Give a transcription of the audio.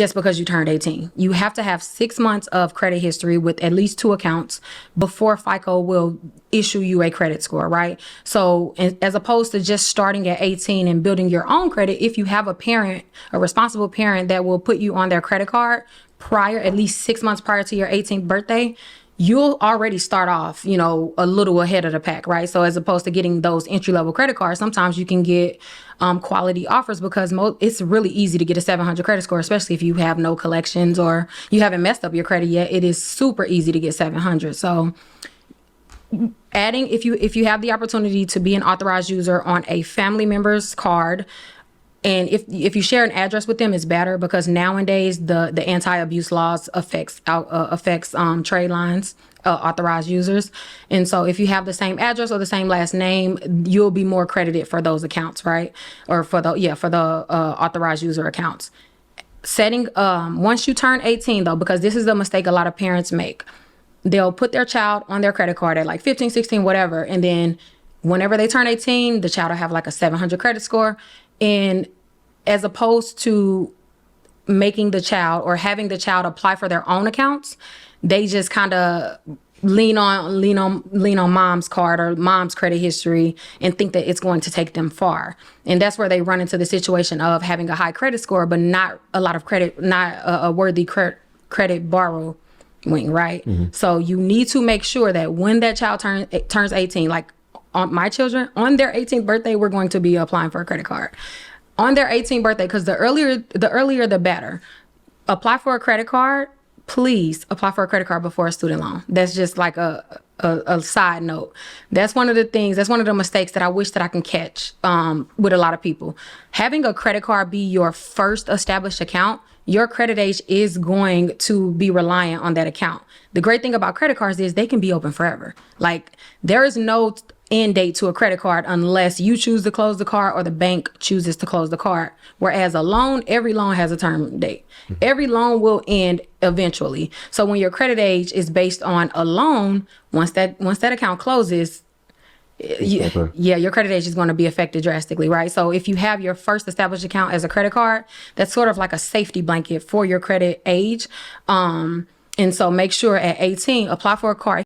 just because you turned 18. You have to have 6 months of credit history with at least 2 accounts before FICO will issue you a credit score, right? So as opposed to just starting at 18 and building your own credit, if you have a parent, a responsible parent that will put you on their credit card at least 6 months prior to your 18th birthday, you'll already start off, a little ahead of the pack, right? So as opposed to getting those entry-level credit cards, sometimes you can get quality offers because it's really easy to get a 700 credit score, especially if you have no collections or you haven't messed up your credit yet. It is super easy to get 700. So adding, if you have the opportunity to be an authorized user on a family member's card, and if you share an address with them, it's better because nowadays the anti-abuse laws affects trade lines, authorized users. And so if you have the same address or the same last name, you'll be more credited for those accounts, right? Or for the authorized user accounts. Once you turn 18 though, because this is the mistake a lot of parents make, they'll put their child on their credit card at like 15, 16, whatever. And then whenever they turn 18, the child will have like a 700 credit score. And as opposed to making the child or having the child apply for their own accounts, they just kind of lean on mom's card or mom's credit history and think that it's going to take them far. And that's where they run into the situation of having a high credit score, but not a lot of credit, not a worthy credit borrowing, right? Mm-hmm. So you need to make sure that when that child turns 18, like on my children, on their 18th birthday, we're going to be applying for a credit card. On their 18th birthday, because the earlier, the better. Apply for a credit card. Please apply for a credit card before a student loan. That's just like a side note. That's one of the mistakes that I wish that I can catch with a lot of people. Having a credit card be your first established account, your credit age is going to be reliant on that account. The great thing about credit cards is they can be open forever. Like there is no end date to a credit card unless you choose to close the card or the bank chooses to close the card. Whereas a loan, every loan has a term date. Mm-hmm. Every loan will end eventually. So when your credit age is based on a loan, once that account closes, your credit age is going to be affected drastically, right? So if you have your first established account as a credit card, that's sort of like a safety blanket for your credit age. And so make sure at 18, apply for a card.